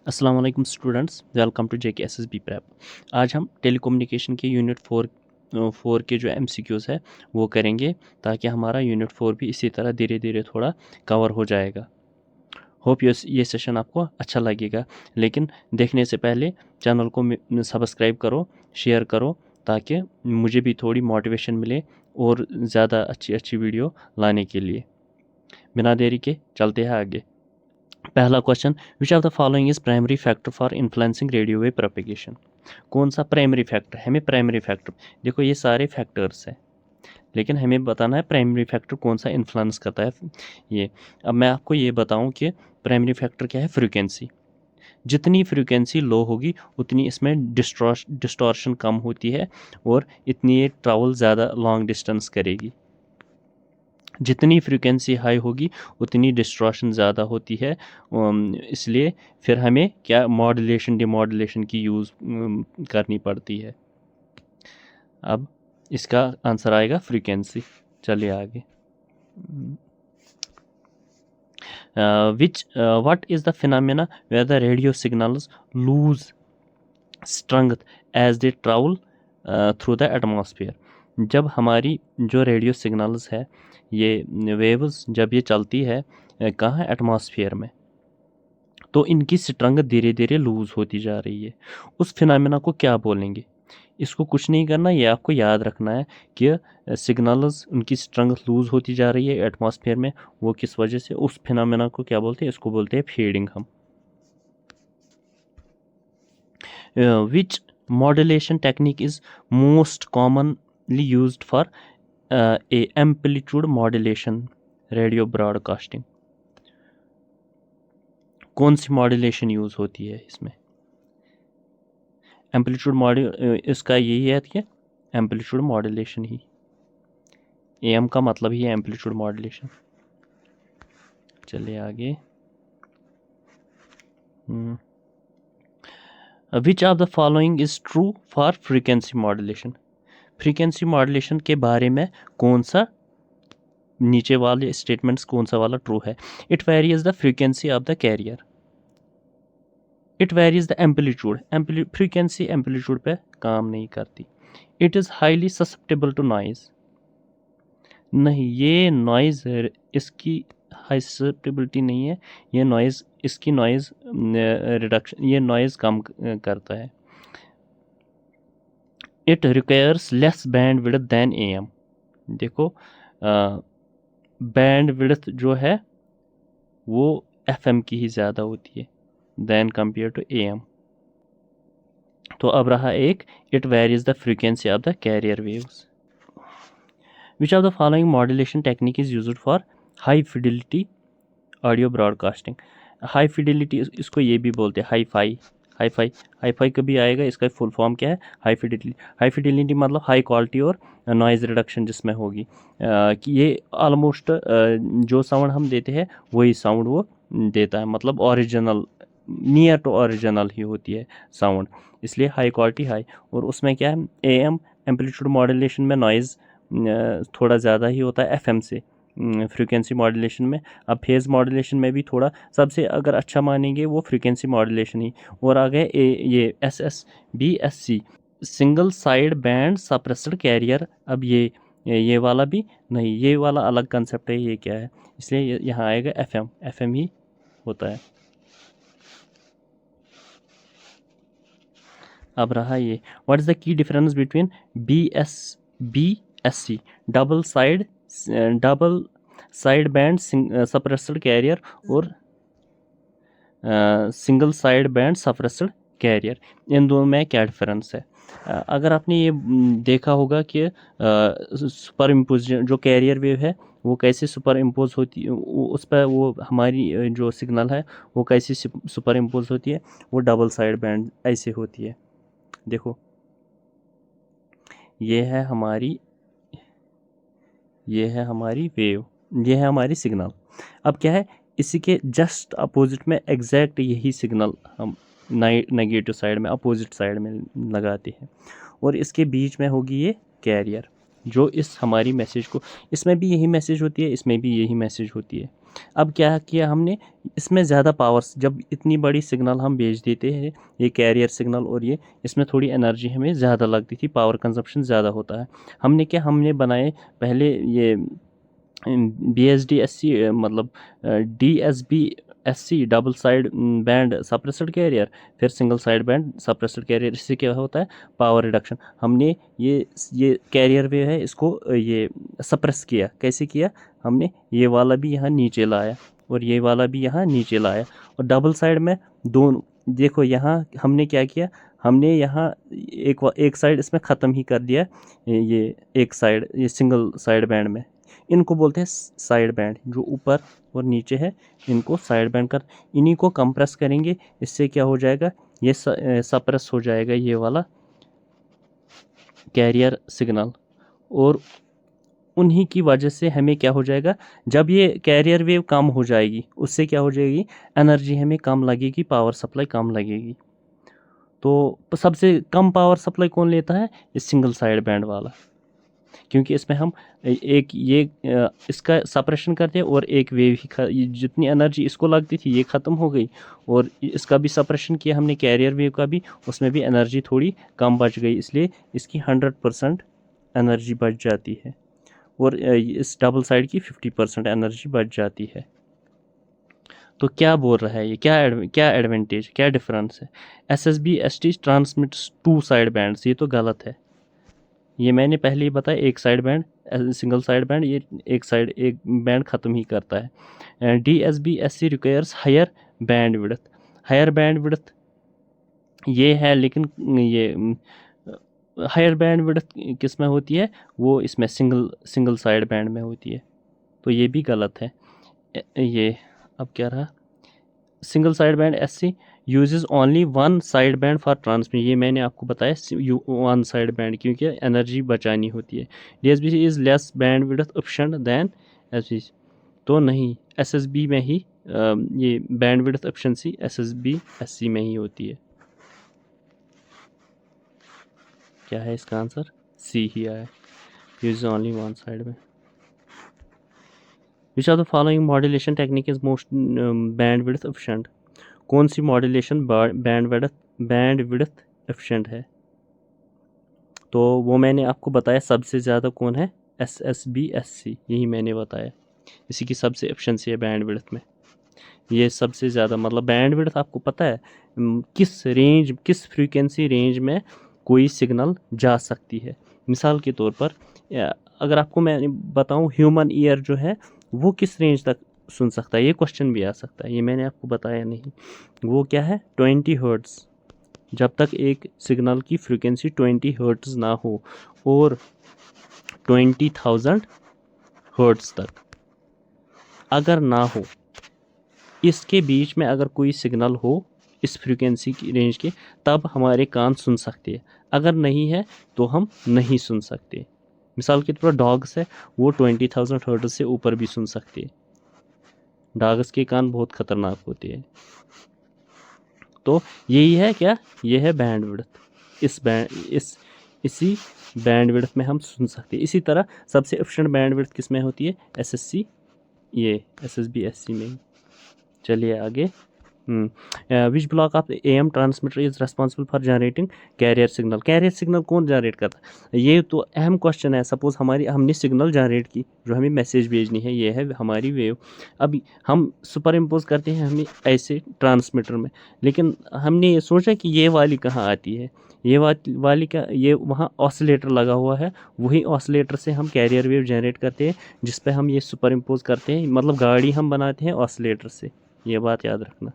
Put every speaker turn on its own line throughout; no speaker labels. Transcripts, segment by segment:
अस्सलाम वालेकुम students, welcome to JK SSB prep. आज हम टेलीकम्युनिकेशन के यूनिट 4 के जो एमसीक्यूज़ है वो करेंगे ताकि हमारा यूनिट 4 भी इसी तरह धीरे धीरे थोड़ा कवर हो जाएगा। होप ये सेशन आपको अच्छा लगेगा, लेकिन देखने से पहले चैनल को सब्सक्राइब करो, शेयर करो ताकि मुझे भी थोड़ी मोटिवेशन मिले और ज़्यादा अच्छी अच्छी वीडियो लाने के लिए। बिना देरी के चलते हैं आगे। पहला question, which of the following is primary factor for influencing radio wave propagation. कौन सा प्राइमरी फैक्टर, हमें प्राइमरी फैक्टर, देखो ये सारे फैक्टर्स हैं लेकिन हमें बताना है प्राइमरी फैक्टर कौन सा इन्फ्लुएंस करता है ये। अब मैं आपको ये बताऊं कि प्राइमरी फैक्टर क्या है। फ्रीक्वेंसी, जितनी फ्रीक्वेंसी लो होगी उतनी इसमें डिस्टॉर्शन कम होती है और इतनी ये ट्रैवल ज़्यादा लॉन्ग डिस्टेंस करेगी। जितनी फ्रीक्वेंसी हाई होगी उतनी डिस्ट्रॉशन ज़्यादा होती है, इसलिए फिर हमें क्या मॉड्यूलेशन डिमॉड्यूलेशन की यूज़ करनी पड़ती है। अब इसका आंसर आएगा फ्रीक्वेंसी। चलिए आगे। What is the phenomena where the radio signals lose strength as they travel through the atmosphere. जब हमारी जो रेडियो सिग्नल्स है, ये वेव्स जब ये चलती है कहाँ है, एटमॉस्फेयर में, तो इनकी स्ट्रेंथ धीरे धीरे लूज़ होती जा रही है। उस फिनोमेना को क्या बोलेंगे? इसको कुछ नहीं करना, ये आपको याद रखना है कि सिग्नल्स उनकी स्ट्रेंथ लूज़ होती जा रही है एटमॉस्फेयर में, वो किस वजह से, उस फिनोमेना को क्या बोलते हैं? इसको बोलते हैं फेडिंग हम। Which modulation technique is most commonly used for a amplitude modulation radio broadcasting? कौन सी मॉड्यूलेशन यूज़ होती है इसमें? एम्पलीट्यूड इसका यही है कि एम्पलीट्यूड मॉड्यूलेशन ही, एम का मतलब ही है एम्पलीट्यूड मॉड्यूलेशन। चलिए आगे। विच of the following is true for frequency modulation. Frequency modulation के बारे में कौन सा नीचे वाले स्टेटमेंट्स कौन सा वाला ट्रू है? It varies the frequency of the carrier, it varies the amplitude, frequency amplitude पे काम नहीं करती। It is highly susceptible to noise, नहीं ये नॉइज इसकी हाई ससेप्टेबिलिटी नहीं है, ये नॉइज इसकी नॉइज रिडक्शन, ये नॉइज कम करता है। It requires less bandwidth than AM. देखो बैंड विड्थ जो है वो एफएम की ही ज़्यादा होती है दैन कंपेयर टू एएम। तो अब रहा एक, it varies the frequency of the carrier waves. Which of the following modulation technique is used for high fidelity audio broadcasting. High fidelity इसको ये भी बोलते हैं hi fi, hi fi, hi fi कभी आएगा, इसका फुल फॉर्म क्या है? High fidelity. हाई फिडिलिटी मतलब हाई क्वालिटी और नॉइज़ रिडक्शन जिसमें होगी, कि ये ऑलमोस्ट जो साउंड हम देते हैं वही साउंड वो देता है, मतलब ओरिजिनल, नियर टू ओरिजिनल ही होती है साउंड, इसलिए हाई क्वालिटी हाई। और उसमें क्या है, एएम एम्पलीट्यूड मॉड्यूलेशन में नॉइज़ थोड़ा ज़्यादा ही होता है एफएम से फ्रीक्वेंसी मॉड्यूलेशन में। अब फेज़ मॉड्यूलेशन में भी थोड़ा, सबसे अगर अच्छा मानेंगे वो फ्रीक्वेंसी मॉड्यूलेशन ही। और आ गए ये SSBSC, single side band suppressed career. अब ये वाला भी नहीं, ये वाला अलग कंसेप्ट है, ये क्या है, इसलिए यहाँ आएगा एफएम ही होता है। अब रहा ये, what is the key difference between BSC double side band suppressed carrier और single side band suppressed carrier, इन दोनों में क्या डिफरेंस है? अगर आपने ये देखा होगा कि सुपर इम्पोज जो कैरियर वेव है वो कैसे सुपर इम्पोज होती है, उस पर वो हमारी जो सिग्नल है वो कैसे सुपर इम्पोज होती है, वो डबल साइड बैंड ऐसे होती है। देखो ये है हमारी वेव, ये है हमारी सिग्नल। अब क्या है, इसी के जस्ट अपोजिट में एग्जैक्ट यही सिग्नल हम नेगेटिव साइड में, अपोजिट साइड में लगाते हैं, और इसके बीच में होगी ये कैरियर जो इस हमारी मैसेज को, इसमें भी यही मैसेज होती है, इसमें भी यही मैसेज होती है, अब क्या किया हमने, इसमें ज़्यादा पावर्स, जब इतनी बड़ी सिग्नल हम भेज देते हैं, ये कैरियर सिग्नल, और ये इसमें थोड़ी एनर्जी हमें ज़्यादा लगती थी, पावर कंजप्शन ज़्यादा होता है। हमने बनाए पहले ये BSD-SC, मतलब DSB-SC, double side band suppressed carrier, फिर single side band suppressed carrier. इससे क्या होता है, पावर रिडक्शन। हमने ये कैरियर वेव है, इसको ये सप्रेस किया। कैसे किया हमने, ये वाला भी यहाँ नीचे लाया और ये वाला भी यहाँ नीचे लाया, और डबल साइड में दोनों, देखो यहाँ हमने क्या किया, हमने यहाँ एक साइड इसमें ख़त्म ही कर दिया, ये एक साइड, ये सिंगल साइड बैंड में। इनको बोलते हैं साइड बैंड, जो ऊपर और नीचे है, इनको साइड बैंड कर, इन्हीं को कंप्रेस करेंगे। इससे क्या हो जाएगा, ये सप्रेस हो जाएगा ये वाला कैरियर सिग्नल, और उन्हीं की वजह से हमें क्या हो जाएगा, जब ये कैरियर वेव कम हो जाएगी, उससे क्या हो जाएगी, एनर्जी हमें कम लगेगी, पावर सप्लाई कम लगेगी। तो सबसे कम पावर सप्लाई कौन लेता है, इस सिंगल साइड बैंड वाला, क्योंकि इसमें हम एक ये इसका सप्रेशन करते हैं, और एक वेव ही जितनी एनर्जी इसको लगती थी ये ख़त्म हो गई, और इसका भी सप्रेशन किया हमने, कैरियर वेव का भी, उसमें भी एनर्जी थोड़ी कम बच गई, इसलिए इसकी 100% एनर्जी बच जाती है, और इस डबल साइड की 50% एनर्जी बच जाती है। तो क्या बोल रहा है ये, क्या एडवांटेज, क्या डिफरेंस है, SSB-ST transmits to side bands, ये तो गलत है। ये मैंने पहले ही बताया, एक sideband, single side band, ये एक बैंड ख़त्म ही करता है। DSB-SC requires higher bandwidth, higher bandwidth ये है, लेकिन ये हायर बैंड विड्थ किस में होती है, वो इसमें सिंगल साइड बैंड में होती है, तो ये भी गलत है। ये अब क्या रहा, single side band SC uses only one side band for transmit, ये मैंने आपको बताया, वन साइड बैंड, क्योंकि एनर्जी बचानी होती है। DSB is less band width option then SSB, तो नहीं, SSB में ही ये बैंड विड्थ एफिशिएंसी SSB-SC में ही होती है। क्या है इसका आंसर, C ही आया, यूज ओनली वन साइड में। विच of the following modulation technique is most band width efficient, कौन सी मॉड्यूलेशन बैंड विड्थ एफिशिएंट है, तो वो मैंने आपको बताया, सबसे ज़्यादा कौन है, SSB-SC, यही मैंने बताया, इसी की सबसे एफिशिएंसी है बैंड विड्थ में, ये सबसे ज़्यादा, मतलब बैंड विड्थ आपको पता है किस फ्रीक्वेंसी रेंज में कोई सिग्नल जा सकती है। मिसाल के तौर पर अगर आपको मैं बताऊं, ह्यूमन ईयर जो है वो किस रेंज तक सुन सकता है, ये क्वेश्चन भी आ सकता है, ये मैंने आपको बताया नहीं, वो क्या है, 20 हर्ट्ज़, जब तक एक सिग्नल की फ्रीक्वेंसी 20 हर्ट्ज़ ना हो, और 20,000 हर्ट्ज़ तक अगर ना हो, इसके बीच में अगर कोई सिग्नल हो इस फ्रीक्वेंसी की रेंज के, तब हमारे कान सुन सकते हैं, अगर नहीं है तो हम नहीं सुन सकते। मिसाल के तौर पर डॉग्स है, वो 20,000 हर्ट्ज़ से ऊपर भी सुन सकते हैं, डॉग्स के कान बहुत ख़तरनाक होते हैं। तो यही है क्या, ये है बैंड विड्थ, इसी बैंड विड्थ में हम सुन सकते हैं। इसी तरह सबसे एफिशिएंट बैंड विड्थ किस में होती है, ये SSB-SC में। चलिए आगे, which block of AM transmitter is responsible for generating carrier signal, carrier signal कौन जनरेट करता है, ये तो अहम क्वेश्चन है। सपोज हमने सिग्नल जनरेट की, जो हमें मैसेज भेजनी है, ये है हमारी वेव, अब हम सुपर इम्पोज करते हैं हमें ऐसे ट्रांसमीटर में, लेकिन हमने ये सोचा कि ये वाली कहाँ आती है, ये वाली का, ये वहाँ ऑसिलेटर लगा हुआ है, वही ऑसिलेटर से हम कैरियर वेव जनरेट करते हैं, जिस पे हम ये सुपर इम्पोज करते हैं, मतलब गाड़ी हम बनाते हैं ऑसिलेटर से, ये बात याद रखना।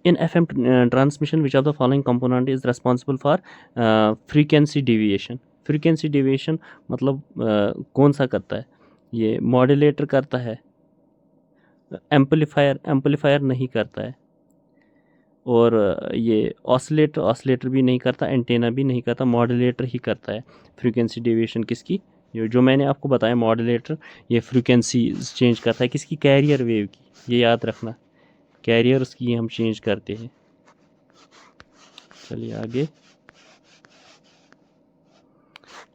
In FM transmission, which of the following component is responsible for frequency deviation? frequency deviation मतलब कौन सा करता है, ये मॉड्यूलेटर करता है, एम्पलीफायर नहीं करता है, और ये ऑसिलेटर भी नहीं करता, एंटेना भी नहीं करता, मॉड्यूलेटर ही करता है फ्रीक्वेंसी डेविएशन किसकी, जो मैंने आपको बताया मॉड्यूलेटर, ये फ्रीक्वेंसी चेंज करता है किसकी, कैरियर वेव की, ये याद रखना, कैरियर्स की हम चेंज करते हैं। चलिए आगे,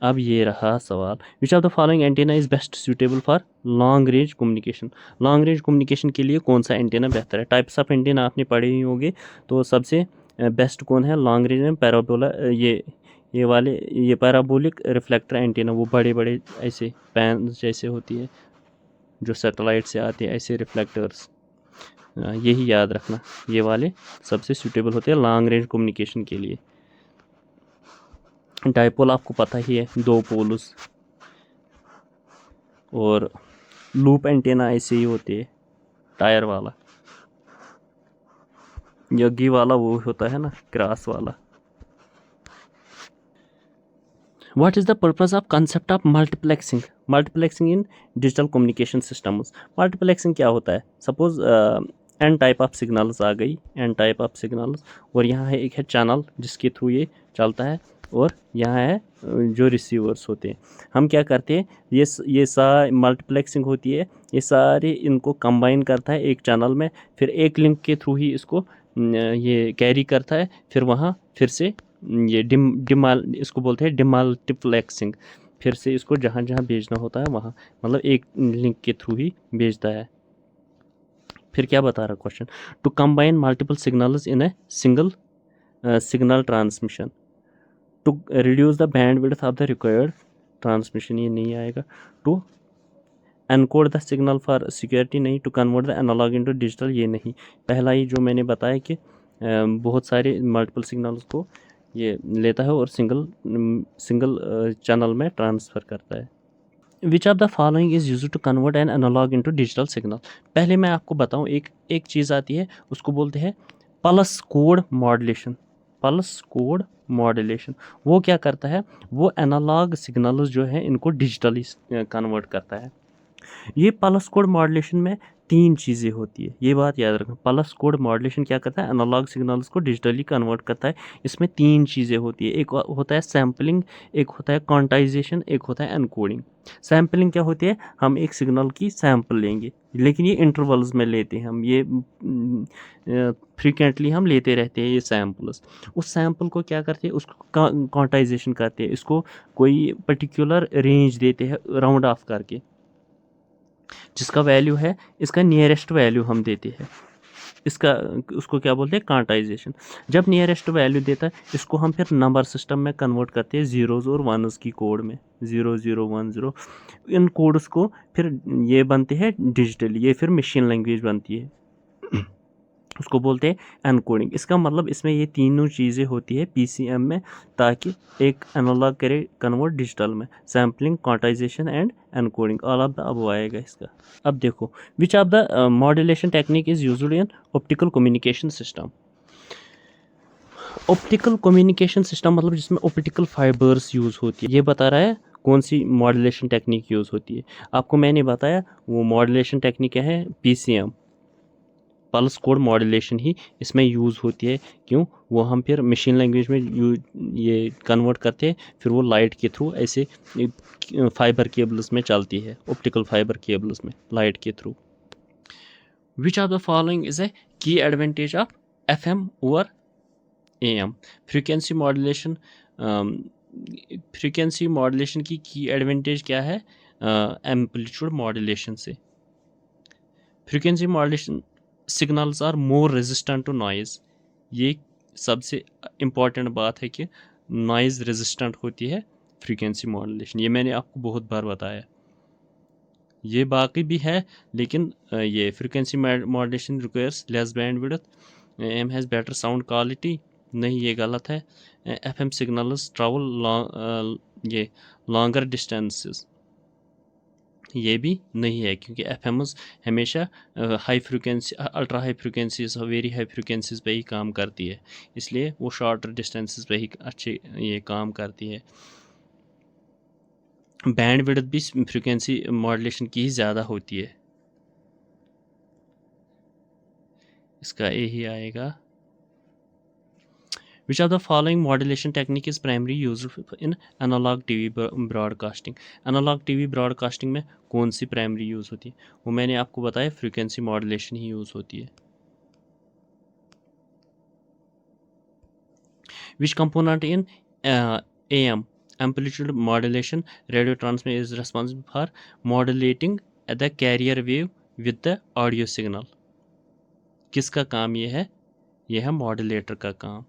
अब ये रहा सवाल, विच of the following antenna is best suitable for long range communication. Long range communication के लिए कौन सा एंटेना बेहतर है? टाइप्स ऑफ एंटेना आपने पढ़े ही होंगे, तो सबसे बेस्ट कौन है लॉन्ग रेंज में? पैराबोला, ये वाले, ये पैराबोलिक रिफ्लेक्टर एंटेना, वो बड़े बड़े ऐसे पैन जैसे होती है जो सैटेलाइट से आते हैं, ऐसे रिफ्लेक्टर्स, यही याद रखना, ये वाले सबसे सूटेबल होते हैं लॉन्ग रेंज कम्युनिकेशन के लिए। डाइपोल आपको पता ही है, 2 पोल्स, और लूप एंटेना ऐसे ही होते हैं, टायर वाला, यगी वाला वो होता है ना, क्रॉस वाला। What is the purpose of concept of multiplexing? Multiplexing in digital communication systems. Multiplexing क्या होता है? Suppose n type of signals आ गई, n टाइप ऑफ सिग्नल्स, और यहाँ है एक है चैनल जिसके थ्रू ये चलता है, और यहाँ है जो रिसीवर्स होते हैं। हम क्या करते हैं, ये सारी मल्टीप्लेक्सिंग होती है, ये सारे इनको कंबाइन करता है एक चैनल में, फिर एक लिंक के थ्रू ही इसको ये कैरी करता है, फिर वहाँ फिर से ये इसको बोलते हैं डिमल्टीप्लेक्सिंग, फिर से इसको जहाँ जहाँ भेजना होता है वहाँ, मतलब एक लिंक के थ्रू ही भेजता है। फिर क्या बता रहा question, to combine multiple signals in a single signal transmission to reduce the bandwidth of the required transmission, ये नहीं आएगा। To encode the signal for security, नहीं। To convert the analogue into digital, ये नहीं। पहला ही जो मैंने बताया कि बहुत सारे मल्टीपल सिग्नल्स को ये लेता है और सिंगल चैनल में ट्रांसफ़र करता है। Which of the following is use to convert an analog into digital signal. पहले मैं आपको बताऊं, एक चीज़ आती है, उसको बोलते हैं pulse code modulation. Pulse code modulation वो क्या करता है, वो एनालॉग सिग्नल्स जो है इनको डिजिटली कन्वर्ट करता है। ये पल्स कोड मॉड्यूलेशन में 3 चीज़ें होती है, ये बात याद रखना। पल्स कोड मॉड्यूलेशन क्या करता है, एनालॉग सिग्नल्स को डिजिटली कन्वर्ट करता है। इसमें 3 चीज़ें होती है, एक होता है सैम्पलिंग, एक होता है क्वांटाइजेशन, एक होता है एनकोडिंग। सैम्पलिंग क्या होती है, हम एक सिग्नल की सैम्पल लेंगे, लेकिन ये इंटरवल्स में लेते हैं हम, ये फ्रीक्वेंटली हम लेते रहते हैं ये सैम्पल्स। उस सैम्पल को क्या करते हैं, उसको क्वांटाइजेशन करते हैं, इसको कोई पर्टिकुलर रेंज देते हैं राउंड ऑफ करके, जिसका वैल्यू है, इसका नियरेस्ट वैल्यू हम देते हैं, इसका उसको क्या बोलते हैं, क्वांटाइजेशन। जब नियरेस्ट वैल्यू देता है, इसको हम फिर नंबर सिस्टम में कन्वर्ट करते हैं, ज़ीरोज़ और वनस की कोड में, 0 0 1 0। इन कोड्स को फिर ये बनते हैं डिजिटली, ये फिर मशीन लैंग्वेज बनती है, उसको बोलते हैं एनकोडिंग। इसका मतलब इसमें ये तीनों चीज़ें होती है पीसीएम में, ताकि एक एनालॉग करे कन्वर्ट डिजिटल में, sampling, quantization and encoding, all of the अब आएगा इसका। अब देखो, विच of the modulation technique is used in optical communication system. Optical communication system मतलब जिसमें ऑप्टिकल फाइबर्स यूज़ होती है, ये बता रहा है कौन सी मॉड्यूलेशन टेक्निक यूज़ होती है। आपको मैंने बताया वो मॉड्यूलेशन टेक्निक क्या है, पीसीएम, पल्स कोड मॉड्यूलेशन ही इसमें यूज़ होती है। क्यों, वो हम फिर मशीन लैंग्वेज में ये कन्वर्ट करते हैं, फिर वो लाइट के थ्रू ऐसे फाइबर केबल्स में चलती है, ऑप्टिकल फाइबर केबल्स में लाइट के through. Which of the following is a key advantage of FM over AM। Frequency modulation, frequency modulation की एडवांटेज क्या है एम्पलीट्यूड मॉड्यूलेशन से। Frequency modulation signals are more resistant to noise, ये सबसे important बात है कि नॉइज़ रेजिस्टेंट होती है फ्रीक्वेंसी मॉड्यूलेशन, ये मैंने आपको बहुत बार बताया। ये बाकी भी है, लेकिन ये frequency modulation requires less bandwidth, AM has better sound quality, नहीं ये गलत है। FM सिग्नल्स ट्रैवल ये लॉन्गर डिस्टेंसेस, ये भी नहीं है, क्योंकि FMs हमेशा high frequency, ultra high frequencies, very high frequencies पे ही काम करती है, इसलिए वो शॉर्टर डिस्टेंसेस पे ही अच्छे ये काम करती है। बैंडविड्थ भी फ्रिक्वेंसी मॉड्यूलेशन की ही ज़्यादा होती है, इसका यही आएगा। Which of the following modulation technique is primarily used in analog TV broadcasting? Analog TV broadcasting में कौन सी प्राइमरी यूज़ होती है, वो मैंने आपको बताया फ्रीक्वेंसी मॉड्यूलेशन ही यूज़ होती है। Which component in AM amplitude modulation. Radio transmitter is responsible for modulating the carrier wave with the audio signal. किसका काम ये है? ये है मॉड्यूलेटर का काम.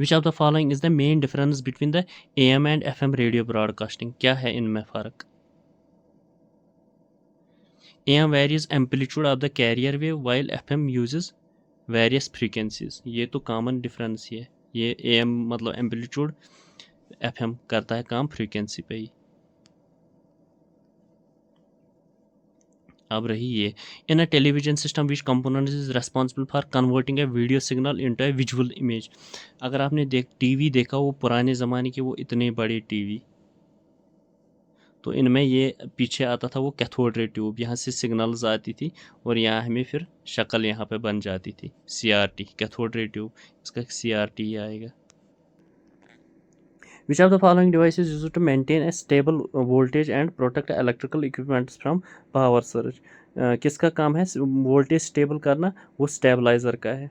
Which of the following is the main difference between the AM and FM radio broadcasting? क्या है इनमें फ़र्क? AM varies amplitude of the carrier wave while FM uses various frequencies. ये तो common difference ही है. ये AM मतलब amplitude, FM करता है काम frequency पे ही. अब रही ये. In a television system which component is responsible for converting a video signal into a visual image. अगर आपने टीवी देखा, वो पुराने ज़माने के वो इतने बड़े टीवी, तो इनमें ये पीछे आता था वो कैथोड रे ट्यूब, यहाँ से सिग्नल्स आती थी और यहाँ हमें फिर शक्ल यहाँ पे बन जाती थी. CRT कैथोड रे ट्यूब, इसका CRT ही आएगा. Which of the following devices is used to maintain a stable voltage and protect electrical equipment from power surge? किसका काम है वोल्टेज स्टेबल करना? वो स्टेबलाइज़र का है.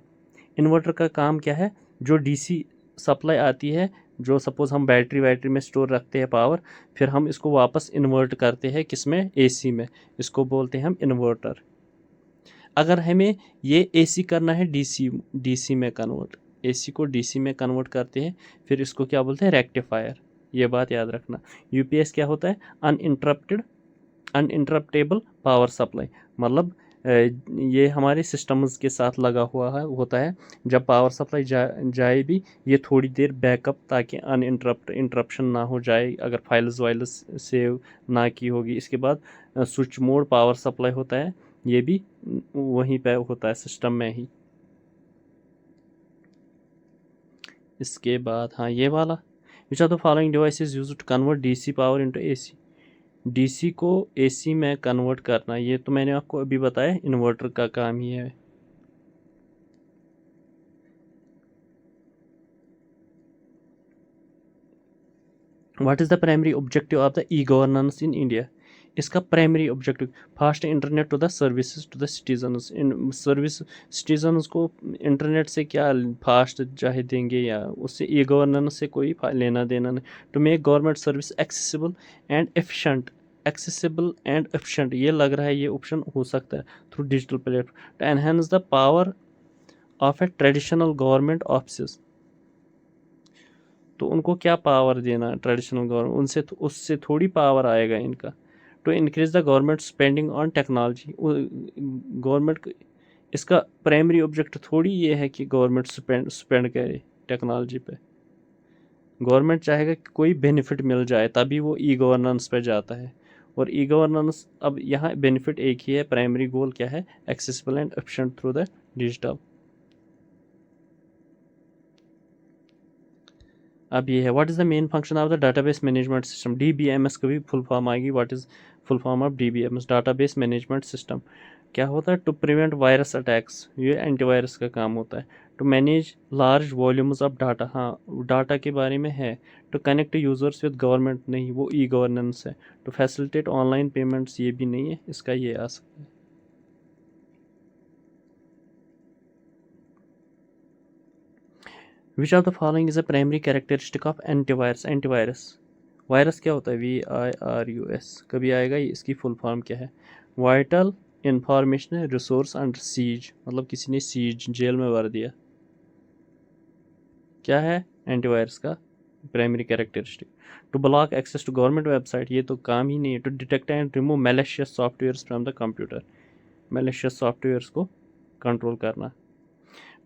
इन्वर्टर का काम क्या है? जो DC सप्लाई आती है, जो सपोज़ हम बैटरी में स्टोर रखते हैं पावर, फिर हम इसको वापस इन्वर्ट करते हैं किस में? AC में. इसको बोलते हैं हम इन्वर्टर. अगर हमें ये AC करना है DC में कन्वर्ट, AC को DC में कन्वर्ट करते हैं, फिर इसको क्या बोलते हैं? रेक्टिफायर. ये बात याद रखना. UPS क्या होता है? Uninterruptible power supply. मतलब ये हमारे सिस्टम्स के साथ लगा हुआ है होता है. जब पावर सप्लाई जाए भी, ये थोड़ी देर बैकअप, ताकि इंटरप्शन ना हो जाए अगर फाइल्स वाइल्स सेव ना की होगी. इसके बाद स्विच मोड पावर सप्लाई होता है, ये भी वहीं पे होता है सिस्टम में ही. इसके बाद हाँ ये वाला. Which are the following devices used to convert DC power into AC? DC को AC में कन्वर्ट करना, ये तो मैंने आपको अभी बताया, इन्वर्टर का काम ही है. What is the primary objective of the e governance in India? इसका primary objective fast internet to the services to the citizens. इन सिटीजन्स को इंटरनेट से क्या फास्ट चाहे देंगे, या उससे ई-गवर्नेंस से कोई लेना देना नहीं. To make government service accessible and efficient. ये लग रहा है ये ऑप्शन हो सकता है through digital platform. To enhance the power of a traditional government office. तो उनको क्या पावर देना ट्रेडिशनल गवर्नमेंट, उससे थोड़ी पावर आएगा इनका. To increase the government spending on technology. Government इसका प्राइमरी ऑब्जेक्टिव थोड़ी ये है कि गवर्नमेंट स्पेंड करे टेक्नोलॉजी पे. गवर्नमेंट चाहेगा कि कोई बेनिफिट मिल जाए, तभी वो ई-गवर्नेंस पे जाता है. और ई-गवर्नेंस, अब यहाँ बेनिफिट एक ही है, प्राइमरी गोल क्या है? Accessible and efficient through the digital. अब ये है, what is the main function of the database management system? DBMS का भी फुल फॉर्म आएगी. What is full form of DBMS? Database management system. क्या होता है? To prevent virus attacks. ये एंटीवायरस का काम होता है. To manage large volumes of data. हाँ, डाटा के बारे में है. To connect users with government, नहीं, वो ई-गवर्नेंस है. टू फैसिलिटेट ऑनलाइन पेमेंट्स, ये भी नहीं है, इसका ये आ सकता है. Which of the following is a primary characteristic of antivirus? Virus क्या होता है? VIRUS कभी आएगा. इसकी फुल फॉर्म क्या है? Vital information resource under seize. मतलब किसी ने सीज, जेल में भर दिया. क्या है एंटीवायरस का primary characteristic? To block access to government website, ये तो काम ही नहीं है. To detect and remove malicious softwares from the computer. Malicious softwares को कंट्रोल करना.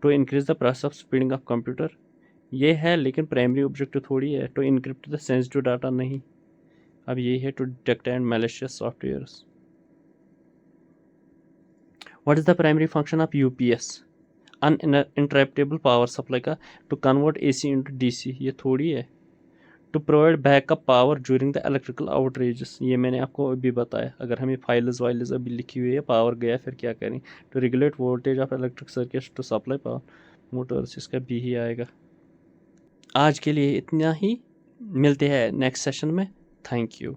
To increase the process of speeding of computer, ये है, लेकिन प्राइमरी ऑब्जेक्टिव थोड़ी है. To encrypt the sensitive data, नहीं. अब ये है to detect and malicious softwares. What is the primary function of UPS? Uninterruptible power supply का. To convert AC into DC, ये थोड़ी है. To provide backup power during the electrical outrages, ये मैंने आपको अभी बताया. अगर हमें फाइल्स अभी लिखी हुई है, पावर गया फिर क्या करें. To regulate voltage of electric circuits to supply power motors, इसका भी ही आएगा. आज के लिए इतना ही. मिलते हैं नेक्स्ट सेशन में. Thank you.